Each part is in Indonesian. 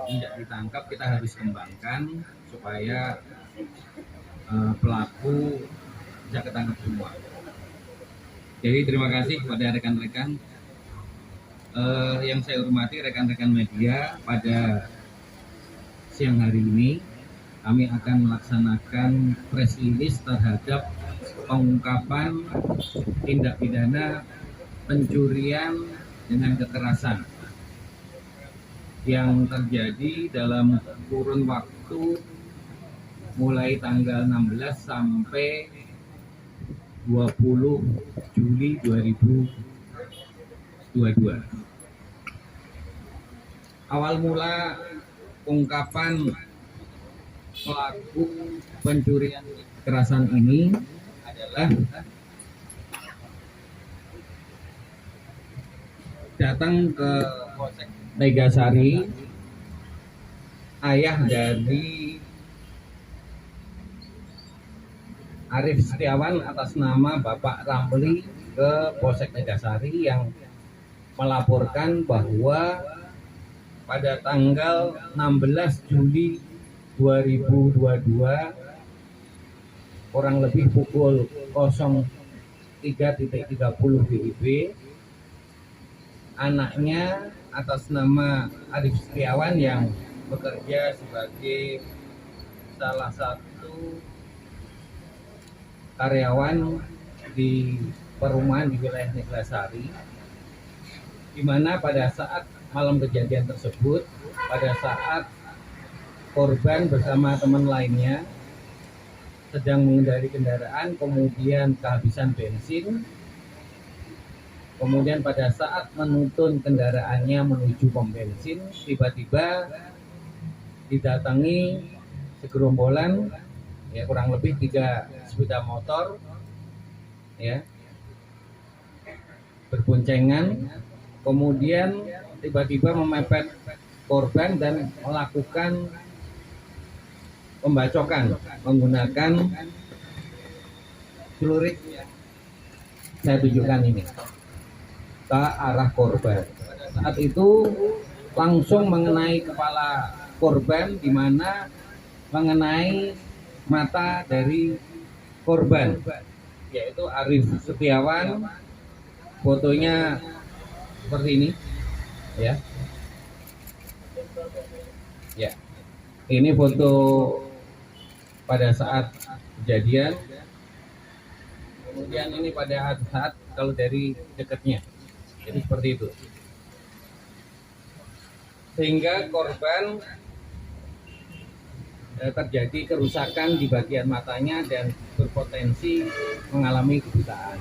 tidak ditangkap, kita harus kembangkan supaya pelaku bisa ketangkap semua. Jadi terima kasih kepada rekan-rekan yang saya hormati, rekan-rekan media. Pada siang hari ini kami akan melaksanakan press release terhadap pengungkapan tindak pidana pencurian dengan kekerasan yang terjadi dalam kurun waktu mulai tanggal 16 sampai 20 Juli 2022. Awal mula ungkapan pelaku pencurian kekerasan ini adalah datang ke Polsek Tegasari, ayah dari Arif Setiawan atas nama Bapak Ramli ke Polsek Tegasari yang melaporkan bahwa pada tanggal 16 Juli 2022 kurang lebih pukul 03.30 WIB, anaknya atas nama Arif Setiawan yang bekerja sebagai salah satu karyawan di perumahan di wilayah Neglasari, di mana pada saat malam kejadian tersebut, pada saat korban bersama teman lainnya sedang mengendari kendaraan, kemudian kehabisan bensin, kemudian pada saat menuntun kendaraannya menuju pom bensin, tiba-tiba didatangi segerombolan, ya kurang lebih 3 sepeda motor, ya berboncengan, kemudian tiba-tiba memepet korban dan melakukan pembacokan menggunakan celurit. Saya tunjukkan ini ke arah korban. Pada saat itu langsung mengenai kepala korban, di mana mengenai mata dari korban, yaitu Arif Setiawan. Fotonya seperti ini, ya. Ya, ini foto pada saat kejadian. Kemudian ini pada saat kalau dari dekatnya, jadi seperti itu. Sehingga korban terjadi kerusakan di bagian matanya dan berpotensi mengalami kebutaan.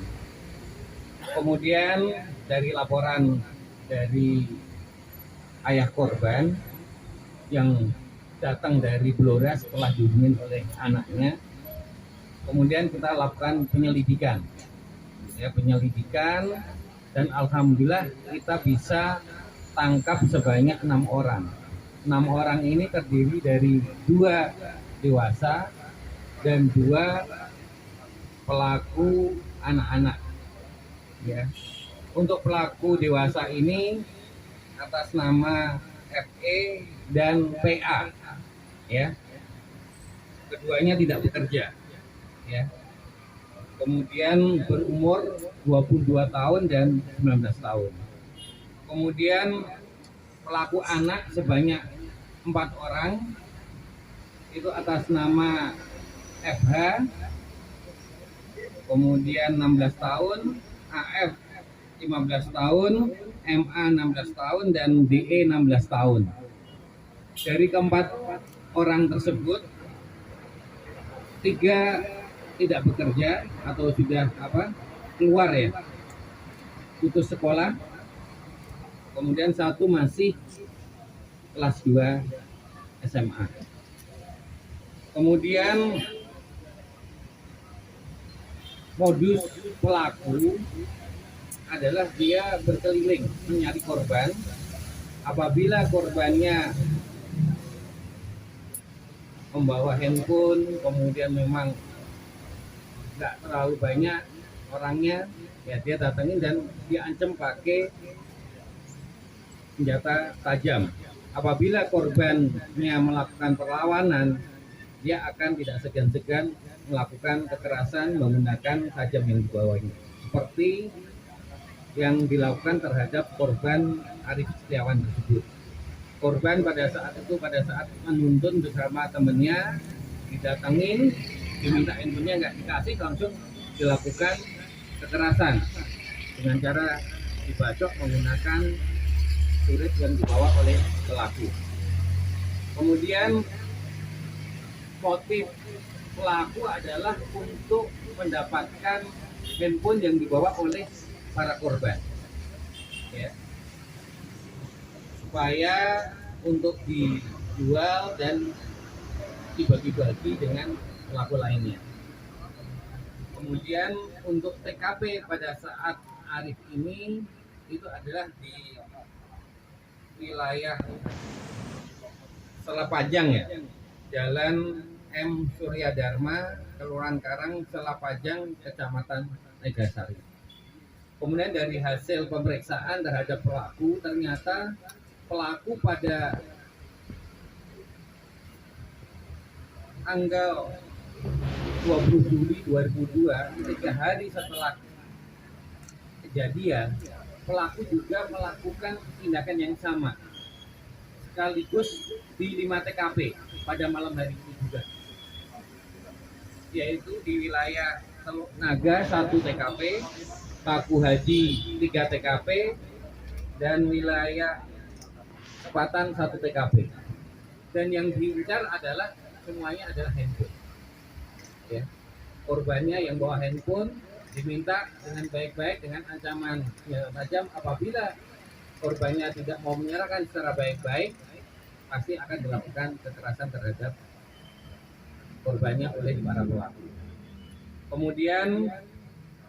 Kemudian dari laporan dari ayah korban yang datang dari Blora setelah dihubungin oleh anaknya, kemudian kita lakukan penyelidikan, ya penyelidikan, dan alhamdulillah kita bisa tangkap sebanyak 6 orang. 6 orang ini terdiri dari 2 dewasa dan 2 pelaku anak-anak. Ya, untuk pelaku dewasa ini atas nama FE dan PA, ya, keduanya tidak bekerja, ya. Kemudian berumur 22 tahun dan 19 tahun. Kemudian pelaku anak sebanyak 4 orang, itu atas nama FH, kemudian 16 tahun, AF 15 tahun, MA 16 tahun, dan DE 16 tahun. Dari keempat orang tersebut, 3 tidak bekerja atau sudah keluar, ya, putus sekolah. Kemudian 1 masih kelas 2 SMA. Kemudian modus pelaku adalah dia berkeliling mencari korban. Apabila korbannya membawa handphone, kemudian memang nggak terlalu banyak orangnya, ya dia datangin dan dia ancam pakai senjata tajam, apabila korbannya melakukan perlawanan, dia akan tidak segan-segan melakukan kekerasan menggunakan tajam yang dibawanya, seperti yang dilakukan terhadap korban Arif Setiawan tersebut. Korban pada saat menuntun bersama temennya, didatengin, diminta handphonenya nggak dikasih, langsung dilakukan kekerasan dengan cara dibacok menggunakan celurit yang dibawa oleh pelaku. Kemudian motif pelaku adalah untuk mendapatkan handphone yang dibawa oleh para korban, ya, supaya untuk dijual dan dibagi-bagi dengan pelaku lainnya. Kemudian untuk TKP pada saat Arif ini itu adalah di wilayah Selapajang, ya, Jalan M Surya Dharma, Kelurahan Karang, Selapajang, Kecamatan Negasari. Kemudian dari hasil pemeriksaan terhadap pelaku, ternyata pelaku pada tanggal 20 Juli 2002, 3 hari setelah kejadian, pelaku juga melakukan tindakan yang sama, sekaligus di 5 TKP pada malam hari ini juga, yaitu di wilayah Teluk Naga 1 TKP, Paku Haji 3 TKP, dan wilayah Sepatan 1 TKP. Dan yang diincar adalah semuanya adalah handphone, ya. Korbannya yang bawa handphone diminta dengan baik-baik dengan ancaman tajam, apabila korbannya tidak mau menyerahkan secara baik-baik, pasti akan dilakukan kekerasan terhadap korbannya oleh para pelaku. Kemudian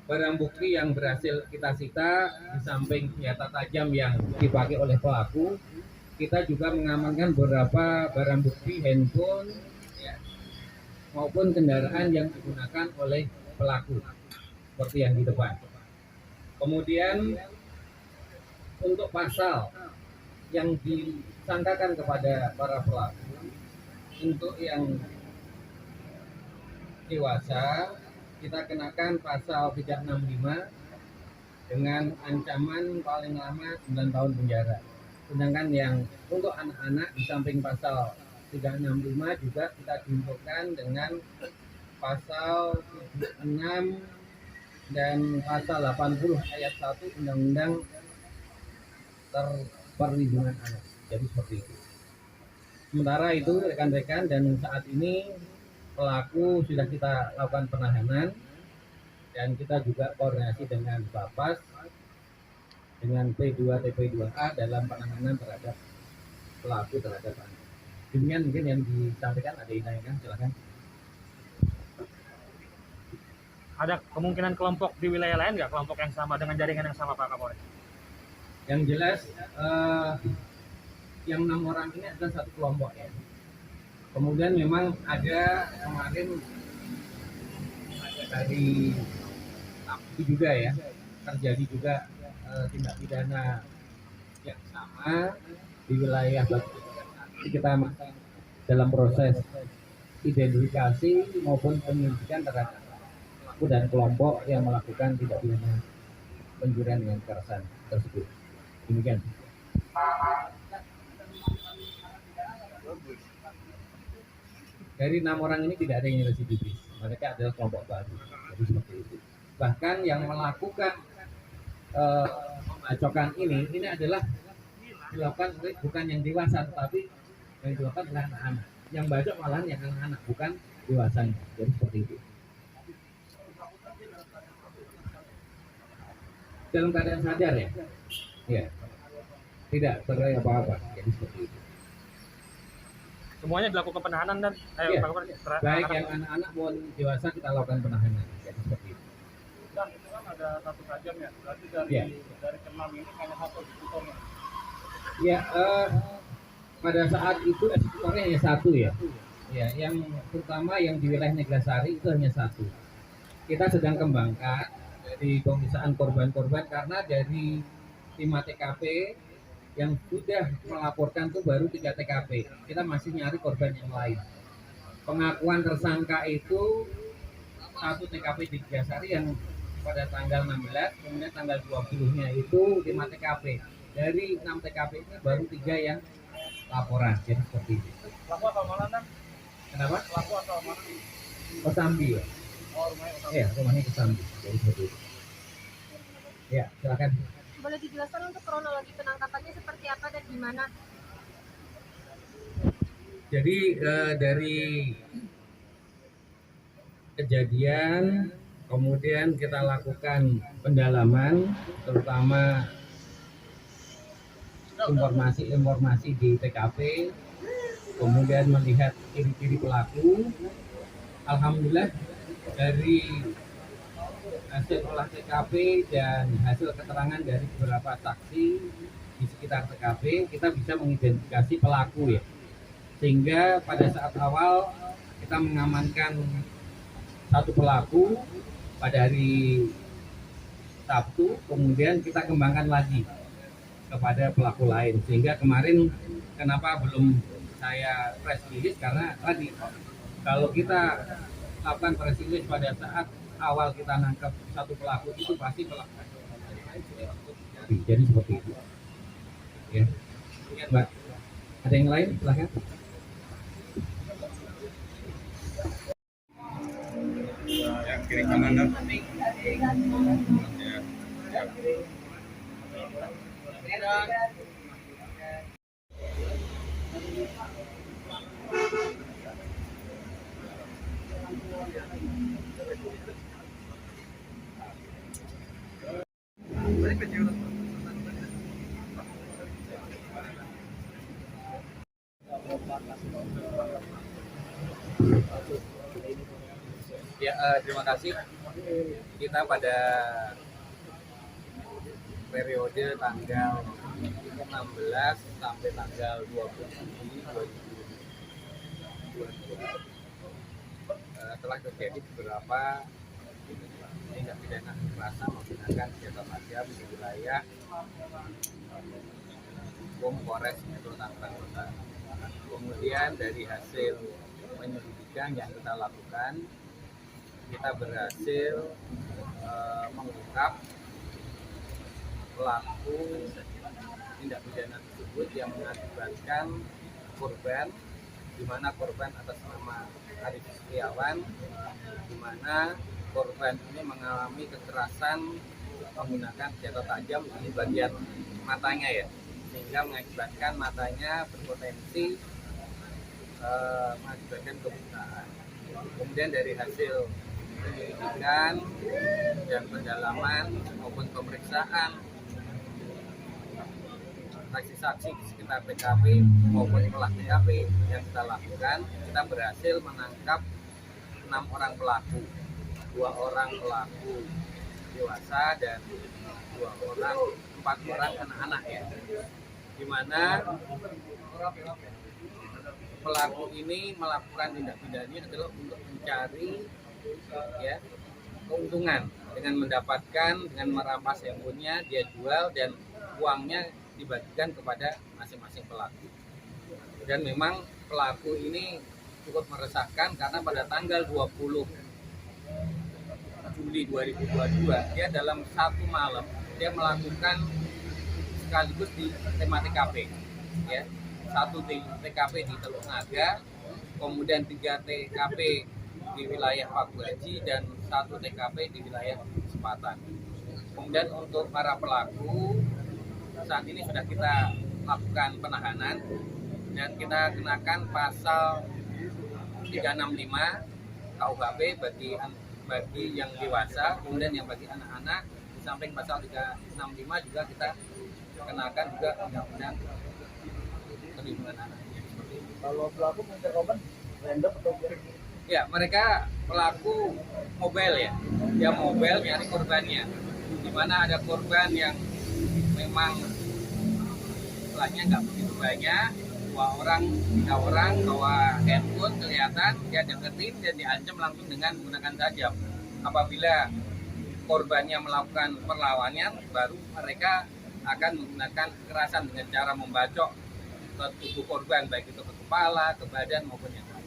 barang bukti yang berhasil kita sita, di samping senjata tajam yang dipakai oleh pelaku, kita juga mengamankan beberapa barang bukti handphone, ya, maupun kendaraan yang digunakan oleh pelaku, seperti yang di depan. Kemudian untuk pasal yang disangkakan kepada para pelaku, untuk yang dewasa kita kenakan pasal 365 dengan ancaman paling lama 9 tahun penjara. Sedangkan yang untuk anak-anak di samping pasal 365 juga kita junturkan dengan pasal 76 dan pasal 80 ayat 1 Undang-Undang Perlindungan Anak. Jadi seperti itu. Sementara itu rekan-rekan, dan saat ini pelaku sudah kita lakukan penahanan, dan kita juga koordinasi dengan Bapas dengan P2 TP2A dalam penanganan terhadap pelaku terhadap anak. Demikian mungkin yang disampaikan. Ada yang silakan. Ada kemungkinan kelompok di wilayah lain nggak, kelompok yang sama dengan jaringan yang sama, Pak Kapolres? Yang jelas yang 6 orang ini adalah satu kelompok, ya. Kemudian memang ada kemarin dari Sabtu juga, ya, terjadi juga tindak pidana yang sama di wilayah Batu. Kita dalam proses identifikasi maupun penyelidikan terhadap pelaku dan kelompok yang melakukan tindak pidana pencurian dengan kekerasan tersebut. Demikian. Dari 6 orang ini tidak ada yang residivis, mereka adalah kelompok baru. Jadi seperti itu. Bahkan yang melakukan pembacokan ini adalah dilakukan bukan yang dewasa, tetapi yang dilakukan oleh anak-anak. Yang bacok malahan yang anak-anak, bukan dewasanya. Jadi seperti itu. Dalam keadaan sadar, ya, ya, tidak terjadi apa-apa. Jadi seperti itu. Semuanya dilakukan penahanan dan ya, baik yang anak-anak maupun dewasa kita lakukan penahanan. Jadi seperti itu. Dan itu kan ada satu kajian, ya, berarti dari ke-6 ini hanya satu eksekutornya. Ya, pada saat itu eksekutornya hanya satu, ya. Ya, yang terutama yang di wilayah Neglasari itu hanya satu. Kita sedang kembangkan dari pemeriksaan korban-korban, karena dari 5 TKP Yang sudah melaporkan tuh baru 3 TKP. Kita masih nyari korban yang lain. Pengakuan tersangka itu 1 TKP di Jasari yang pada tanggal 16, kemudian tanggal 20-nya itu 5 TKP. Dari 6 TKP ini baru 3 yang laporan. Jadi seperti itu. Pelaku asal mana, Nan? Kenapa? Pelaku asal mana? Kesambi ya? Oh, rumahnya Kesambi. Iya, rumahnya Kesambi. Jadi seperti itu. Ya, silakan. Boleh dijelaskan untuk kronologi penangkapannya seperti apa dan di mana? Jadi dari kejadian kemudian kita lakukan pendalaman, terutama informasi di TKP, kemudian melihat ciri-ciri pelaku. Alhamdulillah dari hasil olah TKP dan hasil keterangan dari beberapa saksi di sekitar TKP, kita bisa mengidentifikasi pelaku ya. Sehingga pada saat awal kita mengamankan satu pelaku pada hari Sabtu, kemudian kita kembangkan lagi kepada pelaku lain. Sehingga kemarin kenapa belum saya press release, karena tadi kalau kita lakukan press release pada saat awal kita nangkap satu pelaku, itu pasti pelaku. Jadi seperti itu. Ya, Mbak. Ada yang lain? Silahkan. Yang kiri kanan dan Ya, terima kasih. Kita pada periode tanggal 16 sampai tanggal 20 Juli 2020 telah terjadi beberapa tindak pidana kekerasan menggunakan senjata tajam di wilayah Polres Metro Tangerang Kota. Kemudian dari hasil penyelidikan yang kita lakukan, kita berhasil mengungkap pelaku tindak pidana tersebut yang mengakibatkan korban, di mana korban atas nama Arif Setiawan, di mana korban ini mengalami kekerasan menggunakan senjata tajam di bagian matanya ya, sehingga mengakibatkan matanya berpotensi mengakibatkan kebutaan. Kemudian dari hasil penyelidikan dan pendalaman maupun pemeriksaan saksi-saksi di sekitar TKP maupun olah TKP yang kita lakukan, kita berhasil menangkap 6 orang pelaku, 2 orang pelaku dewasa dan 4 orang anak-anak ya, di mana pelaku ini melakukan tindak pidananya adalah untuk mencari ya keuntungan dengan mendapatkan, dengan merampas yang punya, dia jual dan uangnya dibagikan kepada masing-masing pelaku. Dan memang pelaku ini cukup meresahkan karena pada tanggal 20 Juli 2022 dia dalam satu malam dia melakukan sekaligus di tema TKP ya, 1 TKP di Teluk Naga, kemudian 3 TKP di wilayah Paku Haji dan 1 TKP di wilayah Sepatan. Kemudian untuk para pelaku saat ini sudah kita lakukan penahanan dan kita kenakan pasal 365 KUHP bagi yang dewasa, kemudian yang bagi anak-anak di samping pasal 365 juga kita kenakan juga undang-undang perlindungan anak. Kalau pelaku mencari korban random atau ya, mereka pelaku mobile ya, dia mobile nyari korbannya, di mana ada korban yang memang jumlahnya nggak begitu banyak, 2 orang, 3 orang bawa handphone kelihatan, dia deketin dan diancam langsung dengan menggunakan tajam. Apabila korbannya melakukan perlawanan, baru mereka akan menggunakan kekerasan dengan cara membacok ke tubuh korban, baik itu ke kepala, ke badan maupun yang lain.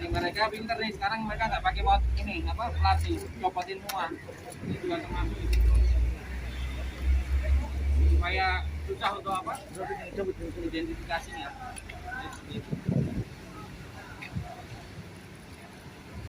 Mereka pinter nih, sekarang mereka nggak pakai mod ini apa pelatih, copotin semua. Ini juga termasuk supaya susah untuk apa? Identifikasinya.